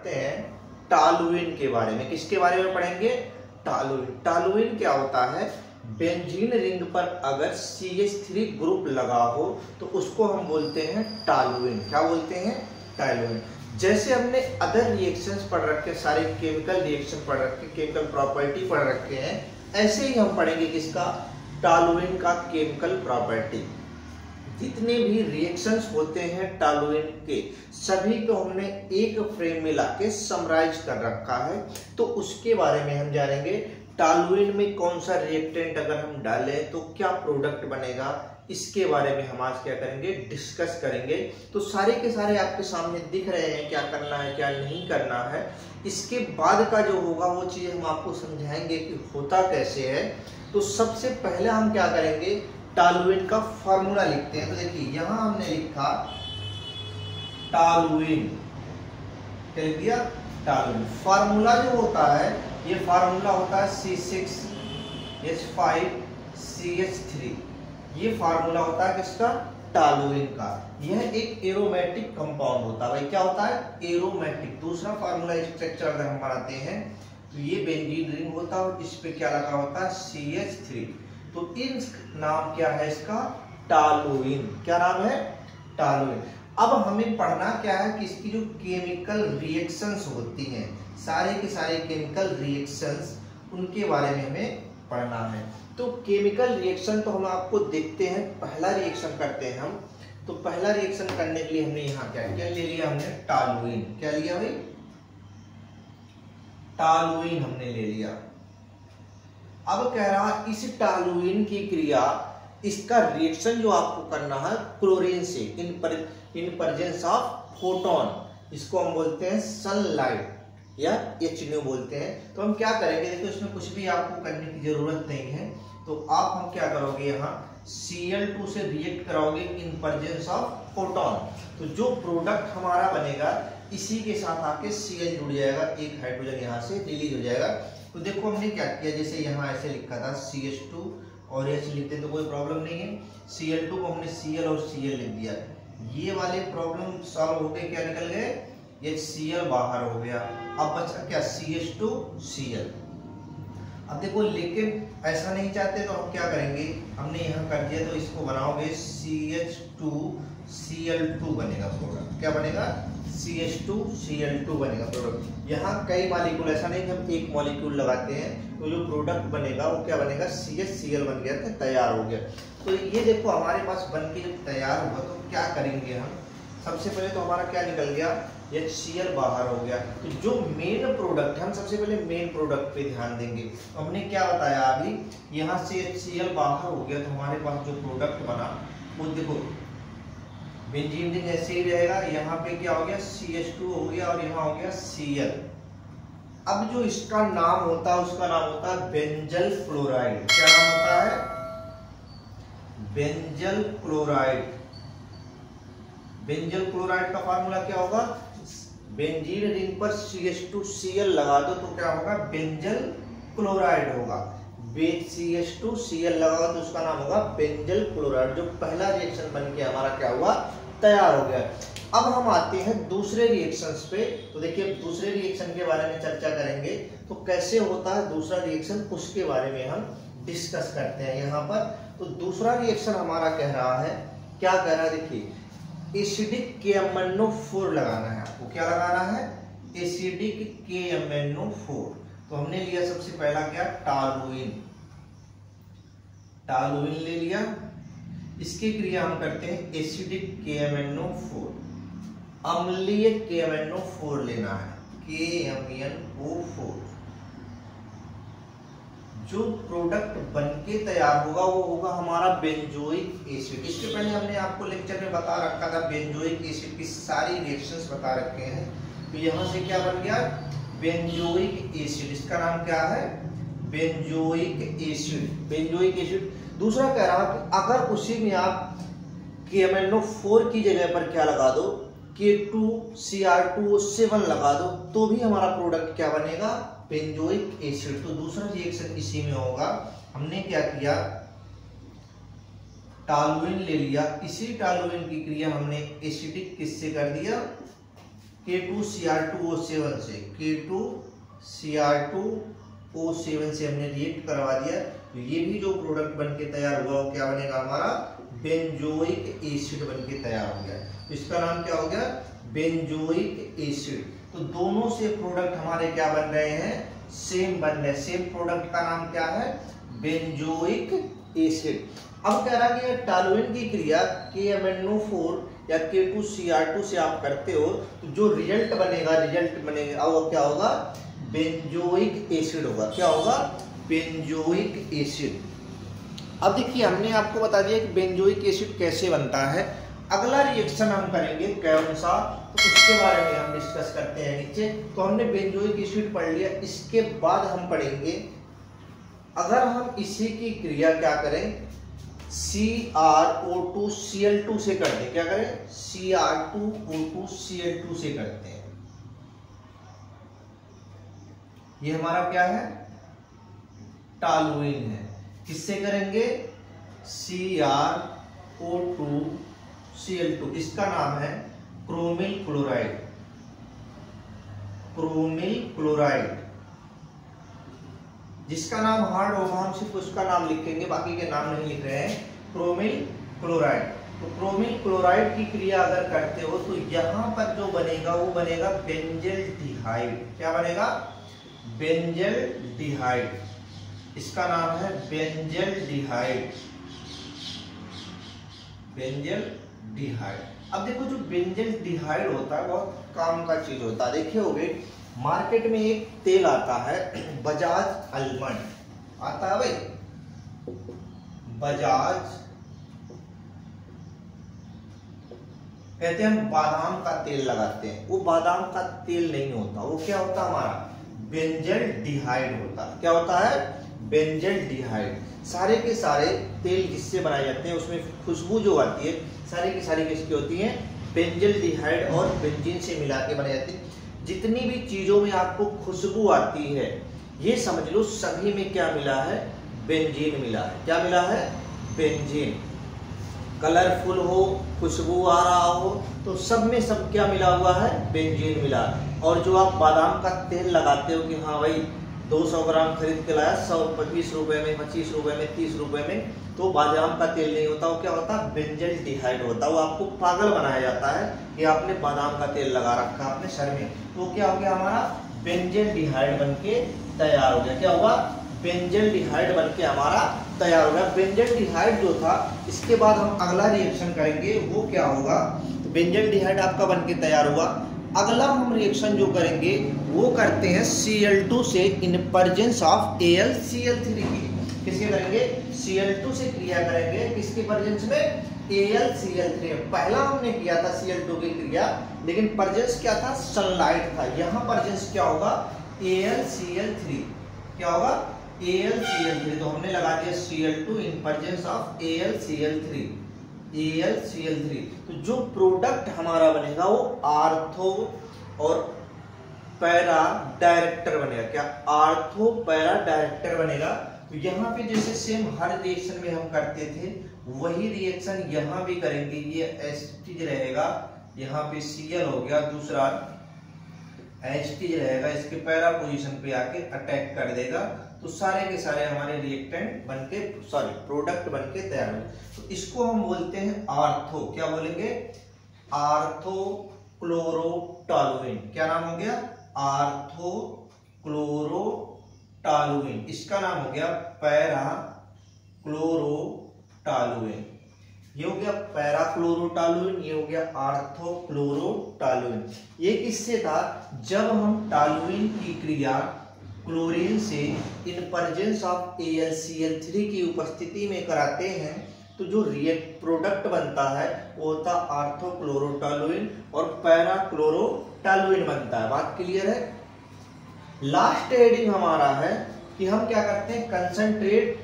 पढ़ते हैं टॉलुइन के बारे में। किसके बारे में पढ़ेंगे? टॉलुइन। टॉलुइन क्या होता है? बेंजीन रिंग पर अगर CH3 ग्रुप लगा हो तो उसको हम बोलते हैं टॉलुइन। क्या बोलते हैं? टॉलुइन। जैसे हमने अदर रिएक्शंस पढ़ रखे, सारे केमिकल रिएक्शन पढ़ रखे, केमिकल प्रॉपर्टी पढ़ रखे हैं, ऐसे ही हम पढ़ेंगे किसका? टॉलुइन का केमिकल प्रॉपर्टी। जितने भी रिएक्शंस होते हैं टॉलुइन के, सभी को हमने एक फ्रेम में लाके समराइज कर रखा है। तो उसके बारे में हम जानेंगे। टॉलुइन में कौन सा रिएक्टेंट अगर हम डालें तो क्या प्रोडक्ट बनेगा, इसके बारे में हम आज क्या करेंगे? डिस्कस करेंगे। तो सारे के सारे आपके सामने दिख रहे हैं, क्या करना है क्या नहीं करना है। इसके बाद का जो होगा वो चीज हम आपको समझाएंगे कि होता कैसे है। तो सबसे पहले हम क्या करेंगे? टॉलुइन का फॉर्मूला लिखते हैं। तो देखिए यहां हमने लिखा टॉलुइन, क्या लिख दिया? टॉलुइन। फॉर्मूला जो होता है, ये फॉर्मूला होता है C6H5CH3। ये फार्मूला होता है किसका? टॉलुइन का। यह एक एरोमेटिक कंपाउंड होता है। भाई क्या होता है? एरोमेटिक। दूसरा फार्मूला स्ट्रक्चर अगर हम बनाते हैं तो ये बेंजीन रिंग होता है और इस पे क्या लगा होता है? CH3। तो इन नाम क्या है इसका? टॉलुइन। क्या नाम है? टॉलुइन। अब हमें पढ़ना क्या है कि इसकी जो केमिकल रिएक्शंस होती हैं, सारे के सारे केमिकल रिएक्शंस, उनके बारे में हमें पढ़ना है। तो केमिकल रिएक्शन तो हम आपको देखते हैं। पहला रिएक्शन करते हैं हम। तो पहला रिएक्शन करने के लिए हमने यहाँ क्या क्या ले लिया? हमने टॉलुइन। क्या लिया भाई? टॉलुइन हमने ले लिया। अब कह रहा इस टॉलुइन की क्रिया, इसका रिएक्शन जो आपको करना है क्लोरीन से, इन प्रेजेंस ऑफ फोटोन। इसको हम बोलते हैं सनलाइट या HNO बोलते हैं। तो हम क्या करेंगे? देखो इसमें कुछ भी आपको करने की जरूरत नहीं है। तो आप हम क्या करोगे? यहाँ Cl2 से रिएक्ट कराओगे इन प्रेजेंस ऑफ फोटोन। तो जो प्रोडक्ट हमारा बनेगा इसी के साथ आके Cl जुड़ जाएगा, एक हाइड्रोजन यहाँ से रिलीज हो जाएगा। तो देखो हमने क्या किया, जैसे यहाँ ऐसे लिखा था CH2 और H लिखते तो कोई प्रॉब्लम नहीं है। Cl2 को हमने Cl और Cl लिख दिया। ये वाले प्रॉब्लम सॉल्व हो गए। क्या निकल गए? HCl बाहर हो गया। अब बचा क्या? CH2Cl। अब देखो लेकिन ऐसा नहीं चाहते तो हम क्या करेंगे? हमने यहाँ कर दिया तो इसको बनाओगे CH2Cl2 बनेगा प्रोडक्ट। क्या बनेगा? CH2Cl2 बनेगा प्रोडक्ट। यहाँ कई मॉलिक्यूल, ऐसा नहीं कि हम एक मॉलिक्यूल लगाते हैं तो जो प्रोडक्ट बनेगा वो क्या बनेगा? CHCl बन गया, तो तैयार हो गया। तो ये देखो हमारे पास बन के जब तैयार हुआ तो क्या करेंगे हम? सबसे पहले तो हमारा क्या निकल गया? HCl बाहर हो गया। तो जो मेन प्रोडक्ट है, हम सबसे पहले मेन प्रोडक्ट पे ध्यान देंगे। तो हमने क्या बताया अभी? यहाँ से HCl बाहर हो गया तो हमारे पास जो प्रोडक्ट बना वो देखो बेंजीन रिंग ऐसे ही रहेगा। यहाँ पे क्या हो गया? CH2 हो गया और यहाँ हो गया Cl। अब जो इसका नाम होता है उसका नाम होता है बेंजल क्लोराइड। क्या नाम होता है? Benzyl chloride. बेंजल क्लोराइड का फार्मूला क्या होगा? बेंजीन रिंग पर CH2Cl लगा दो तो क्या होगा? बेंजल क्लोराइड होगा। CH2Cl लगा तो उसका नाम होगा बेंजल क्लोराइड। जो पहला रिएक्शन बन के हमारा क्या हुआ? तैयार हो गया। अब हम आते हैं दूसरे रिएक्शंस पे। तो देखिए दूसरे रिएक्शन के बारे में चर्चा करेंगे। तो कैसे होता है दूसरा रिएक्शन, उसके बारे में हम डिस्कस करते हैं यहाँ पर। तो दूसरा रिएक्शन हमारा कह रहा है, क्या कह रहा है? देखिए एसिडिक KMnO4 लगाना है आपको। क्या लगाना है? Acidic KMnO4। तो हमने लिया सबसे पहला क्या? टॉलुइन। टॉलुइन ले लिया। इसकी क्रिया हम करते हैं एसिडिक KMnO4। अम्लीय KMnO4 लेना है, KMnO4। जो प्रोडक्ट बनके तैयार होगा वो होगा हमारा बेंजोइक एसिड। इसके पहले हमने आपको लेक्चर में बता रखा था बेंजोइक एसिड की सारी रिएक्शंस बता रखे हैं। तो यहाँ से क्या बन गया? Benzoic acid. इसका नाम क्या है? Benzoic acid. Benzoic acid. दूसरा कह रहा कि अगर उसी में आप KMnO4 की जगह पर क्या लगा दो? K2Cr2O7 लगा दो तो भी हमारा प्रोडक्ट क्या बनेगा? Benzoic acid. तो दूसरा रिएक्शन इसी में होगा। हमने क्या किया? टॉलुइन ले लिया। इसी टॉलुइन की क्रिया हमने एसिडिक किससे कर दिया? K2Cr2O7 से, K2Cr2O7 से हमने रिएक्ट करवा दिया, तो ये भी जो प्रोडक्ट बन के तैयार हुआ वो क्या बनेगा हमारा, बेंजोइक एसिड बन के तैयार हो गया। तो इसका नाम क्या हो गया, बेंजोइक एसिड। तो दोनों से प्रोडक्ट हमारे क्या बन रहे हैं, सेम बन रहे हैं। सेम प्रोडक्ट का नाम क्या है, बेंजोइक एसिड। अब कह रहा कि टॉलुएन की क्रिया KMnO4 या K2Cr2 से आप करते हो तो जो रिजल्ट बनेगा वो क्या होगा, बेंजोइक एसिड होगा। क्या होगा, बेंजोइक एसिड। अब देखिए हमने आपको बता दिया कि बेंजोइक एसिड कैसे बनता है। अगला रिएक्शन हम करेंगे कौन सा, तो उसके बारे में हम डिस्कस करते हैं नीचे। तो हमने बेंजोइक एसिड पढ़ लिया, इसके बाद हम पढ़ेंगे अगर हम इसी की क्रिया क्या करें, CrO2Cl2 से करते हैं। क्या करें, Cr2O2Cl2 से करते हैं। ये हमारा क्या है, टॉलुएन है। किससे करेंगे, Cr2O2Cl2। इसका नाम है क्रोमिल क्लोराइड। क्रोमिल क्लोराइड जिसका नाम हार्ड होगा हम सिर्फ उसका नाम लिखेंगे, बाकी के नाम नहीं लिख रहे हैं। Chromyl chloride. तो क्रोमिल क्लोराइड की क्रिया अगर करते हो तो यहां पर जो बनेगा वो बनेगा बेंजल्डिहाइड। क्या बनेगा, बेंजल्डिहाइड। इसका नाम है बेंजल्डिहाइड। बेंजल्डिहाइड। अब देखो जो बेंजल्डिहाइड होता है बहुत काम का चीज होता है। देखे होगे मार्केट में एक तेल आता है बजाज आलमंड, आता है भाई, बजाज, कहते हैं हम बादाम का तेल लगाते हैं। वो बादाम का तेल नहीं होता, वो क्या होता है हमारा, बेंजल्डिहाइड होता है। क्या होता है, बेंजल्डिहाइड। सारे के सारे तेल जिससे बनाए जाते हैं उसमें खुशबू जो आती है सारी की सारी किसकी होती है, बेंजल्डिहाइड और बेंजीन से मिला के बनाई जाती है। जितनी भी चीजों में आपको खुशबू आती है ये समझ लो सभी में क्या मिला है, बेंजीन मिला है। क्या मिला है, बेंजीन। कलरफुल हो, खुशबू आ रहा हो तो सब में सब क्या मिला हुआ है, बेंजीन मिला। और जो आप बादाम का तेल लगाते हो कि हाँ भाई 200 ग्राम खरीद के लाया 120 रुपए में, 25 रुपए में, 30 रुपए में, तो बादाम का तेल नहीं होता। वो क्या होता है, बेंजल्डिहाइड होता है। वो आपको पागल बनाया जाता है कि आपने बादाम का तेल लगा रखा अपने सर में, तो क्या हो गया हमारा, बेंजल्डिहाइड बनके तैयार हो गया। क्या हुआ, बेंजल्डिहाइड बनके हमारा तैयार हो गया। बेंजल्डिहाइड जो था, इसके बाद हम अगला रिएक्शन करेंगे वो क्या होगा, तो बेंजल्डिहाइड आपका बनके तैयार हुआ। अगला हम रिएक्शन जो करेंगे वो करते हैं Cl2 से इन प्रेजेंस ऑफ AlCl3 की। किसके करेंगे, Cl2 से क्रिया करेंगे, किसके प्रेजेंस में, AlCl3। पहला हमने किया था Cl2 की क्रिया, लेकिन प्रेजेंस क्या था, सनलाइट था। यहाँ प्रेजेंस क्या होगा, AlCl3। क्या होगा, AlCl3। तो हमने लगा दिया Cl2 in presence of AlCl3। AlCl3। तो जो प्रोडक्ट हमारा बनेगा वो आर्थो और पैरा डायरेक्टर बनेगा। क्या, आर्थो पैरा डायरेक्टर बनेगा। तो यहाँ पे जैसे सेम हर रिएक्शन में हम करते थे वही रिएक्शन यहाँ भी करेंगे। ये एस्टिज रहेगा, यहाँ पे Cl हो गया, दूसरा एस्टिज रहेगा, इसके पैरा पोजीशन पे आके अटैक कर देगा। तो सारे के सारे हमारे रिएक्टेंट बनके, सॉरी प्रोडक्ट बनके तैयार हो। तो इसको हम बोलते हैं आर्थो। क्या बोलेंगे, आर्थो क्लोरोटॉलुएन। क्या नाम हो गया, आर्थो क्लोरोटॉलुएन। इसका नाम हो गया पैरा क्लोरोटॉलुएन। ये हो गया पैरा क्लोरोटॉलुएन, ये हो गया आर्थो क्लोरोटॉलुएन। ये किससे था, जब हम टॉलुएन की क्रिया क्लोरीन से इन प्रेजेंस ऑफ AlCl3 की उपस्थिति में कराते हैं तो जो रिएक्ट प्रोडक्ट बनता है वो होता आर्थो क्लोरोटॉलुएन और पैरा क्लोरोटॉलुएन बनता है। बात क्लियर है। लास्ट हेडिंग हमारा है कि हम क्या करते हैं, कंसंट्रेट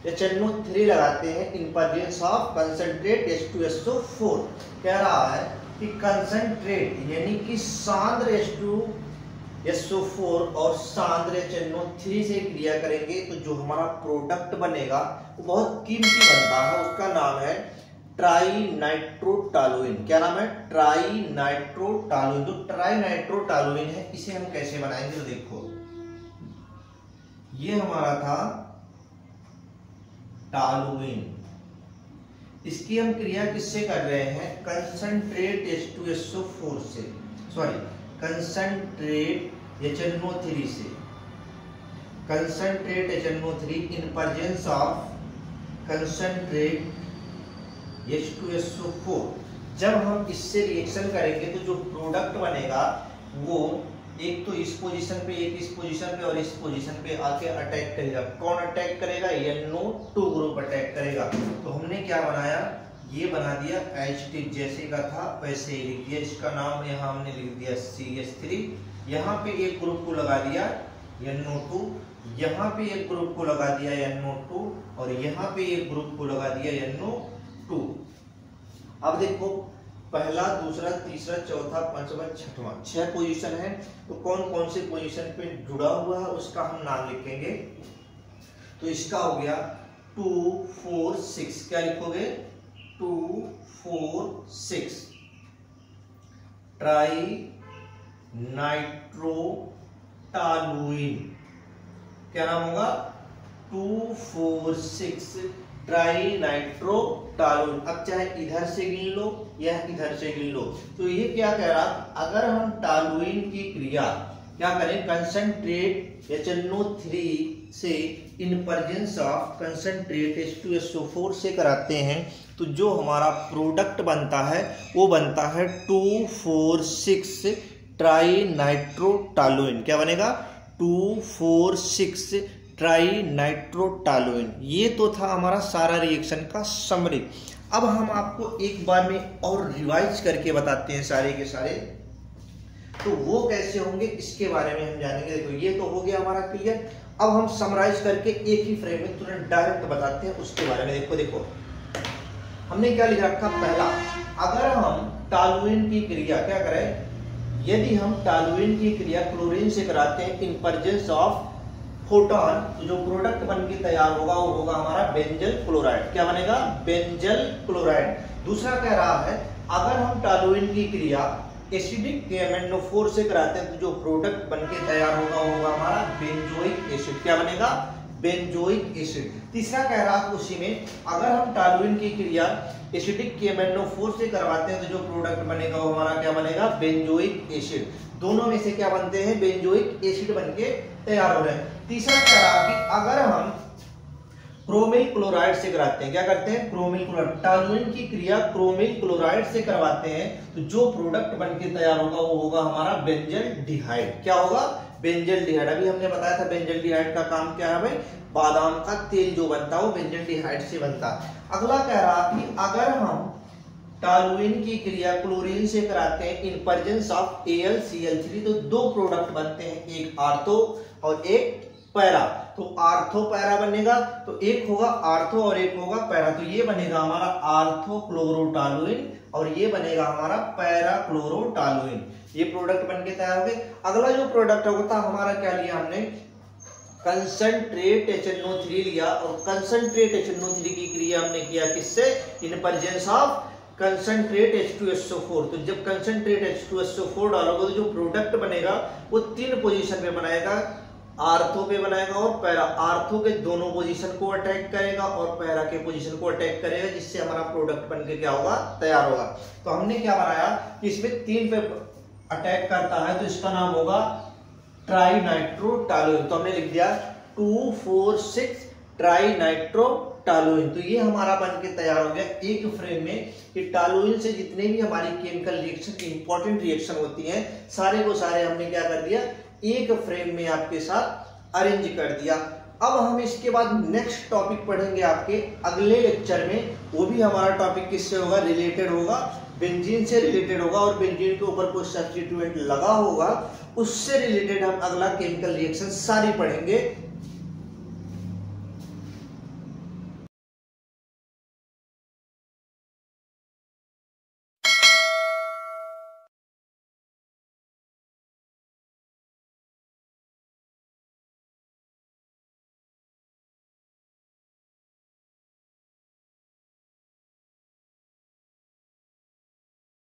HNO3 लगाते हैं in presence of concentrate H2SO4। कह रहा है कि कंसंट्रेट यानी कि सांद्र H2SO4 और सांद्र HNO3 से क्रिया करेंगे तो जो हमारा प्रोडक्ट बनेगा वो बहुत कीमती बनता है। उसका नाम है ट्राईनाइट्रोटॉलुइन। क्या नाम है? ट्राईनाइट्रोटॉलुइन। जो ट्राईनाइट्रोटॉलुइन है इसे हम कैसे बनाएंगे? तो देखो ये हमारा था टॉलुइन, इसकी हम क्रिया किससे कर रहे हैं? कंसंट्रेट H2SO4 से, सॉरी कंसंट्रेट HNO3 से, concentrate HNO3 in presence of concentrate H2SO4। जब हम इससे रिएक्शन करेंगे तो जो प्रोडक्ट बनेगा वो एक तो इस पोजीशन पे, एक इस पोजीशन पे और इस पोजीशन पे आके अटैक करेगा। कौन अटैक करेगा? NO2 ग्रुप अटैक करेगा। तो हमने क्या बनाया? ये बना दिया H जैसे का था वैसे ही लिख दिया। इसका नाम यहाँ हमने लिख दिया CH3। यहाँ पे एक ग्रुप को लगा दिया NO2, यहाँ पे एक ग्रुप को लगा दिया NO2 और यहाँ पे एक ग्रुप को लगा दिया NO2। अब देखो पहला, दूसरा, तीसरा, चौथा, पांचवा, छठवां, 6 पोजीशन है। तो कौन कौन से पोजीशन पे जुड़ा हुआ है उसका हम नाम लिखेंगे। तो इसका हो गया 2 4 6। क्या लिखोगे? 2 4 6 ट्राईनाइट्रोटॉलुइन। क्या नाम होगा? 2 4 6 ट्राईनाइट्रोटॉलुइन। अब चाहे इधर से गिन लो या इधर से गिन लो। तो ये क्या कह रहा? अगर हम टॉलुइन की क्रिया क्या करें? कंसंट्रेट HNO3 से in presence of concentrate H2SO4 से कराते हैं तो जो हमारा प्रोडक्ट बनता है वो बनता है 2 4 6 ट्राईनाइट्रोटॉलुइन। क्या बनेगा? 2 4 6 ट्राईनाइट्रोटॉलुइन। ये तो था हमारा सारा रिएक्शन का समरी। अब हम आपको एक बार में और रिवाइज करके बताते हैं सारे के सारे। तो वो कैसे होंगे इसके बारे में हम जानेंगे। देखो ये तो हो गया हमारा क्लियर। अब हम समराइज करके एक ही फ्रेम में तुरंत डायरेक्ट बताते हैं उसके बारे में। देखो हमने क्या लिख रखा? पहला, अगर हम टॉलुइन की क्रिया क्या करें? यदि हम टॉलुइन की क्रिया क्लोरीन से कराते हैं इन प्रेजेंस ऑफ फोटोन, तो जो प्रोडक्ट बन के तैयार होगा वो होगा हमारा बेंजल क्लोराइड। क्या बनेगा? Benzyl chloride. दूसरा कह रहा है अगर हम टॉलुइन की क्रिया एसिडिक KMnO4 से कराते हैं तो जो प्रोडक्ट बन के तैयार होगा वो होगा हमारा बेंजोइक एसिड। क्या बनेगा? Benzoic acid. तीसरा कह रहा है उसी में अगर हम टॉलुइन की क्रिया एसिडिक KMnO4 से करवाते हैं तो जो प्रोडक्ट बनेगा वो हमारा क्या बनेगा? Benzoic acid. दोनों में से क्या बनते हैं? बेंजोइक एसिड बनके तैयार हो रहे हैं। तीसरा कह रहा कि अगर हम क्रोमिल क्लोराइड से कराते हैं, क्या करते हैं? Chromyl chloride. टॉलुइन की क्रिया क्रोमिल क्लोराइड से करवाते हैं तो जो प्रोडक्ट बनके तैयार होगा वो होगा हमारा बेंजल डिहाइड। क्या होगा? बेंजल डिहाइड। अभी हमने बताया था बेंजल डिहाइड का काम क्या है भाई? बादाम का तेल जो बनता है वो बेंजल डिहाइड से बनता है। अगला कह रहा कि अगर हम टॉलुइन की क्रिया क्लोरीन से कराते हैं इन प्रेजेंस ऑफ AlCl3 तो 2 प्रोडक्ट बनते हैं, एक आर्थो और एक पैरा। तो आर्थो पैरा बनेगा तो एक होगा आर्थो और एक होगा पैरा। तो ये बनेगा हमारा आर्थो क्लोरोटॉलुइन और ये बनेगा हमारा पैरा क्लोरोटॉलुइन। ये प्रोडक्ट बनके तैयार हो गए। अगला जो प्रोडक्ट होता हमारा क्या लिया हमने? कंसंट्रेट HNO3 लिया और कंसंट्रेट HNO3 की क्रिया हमने किया किससे? In presence of concentrate H2SO4। तो जब कंसंट्रेट H2SO4 डालोगे तो जो प्रोडक्ट बनेगा वो 3 पोजीशन पे बनाएगा, आर्थो पे बनाएगा और पैरा। आर्थो के दोनों पोजीशन को अटैक करेगा और पैरा के पोजीशन को अटैक करेगा जिससे हमारा प्रोडक्ट बनके क्या होगा? तैयार होगा। तो हमने क्या बनाया कि इसमें 3 पे अटैक करता है तो इसका नाम होगा ट्राईनाइट्रोटॉलुइन। तो हमने लिख दिया 2 4 6 ट्राईनाइट्रोटॉलुइन। तो ये हमारा बनके तैयार हो गया एक फ्रेम में कि टॉलुइन से जितने भी हमारी केमिकल रिएक्शन इंपॉर्टेंट रिएक्शन होती हैं सारे को सारे हमने क्या कर दिया? एक फ्रेम में आपके साथ अरेंज कर दिया। अब हम इसके बाद नेक्स्ट टॉपिक पढ़ेंगे आपके अगले लेक्चर में। वो भी हमारा टॉपिक किससे होगा? रिलेटेड होगा, बेंजीन से रिलेटेड होगा और बेंजीन के ऊपर कोई सब्स्टिट्यूएंट लगा होगा उससे रिलेटेड हम अगला केमिकल रिएक्शन सारी पढ़ेंगे।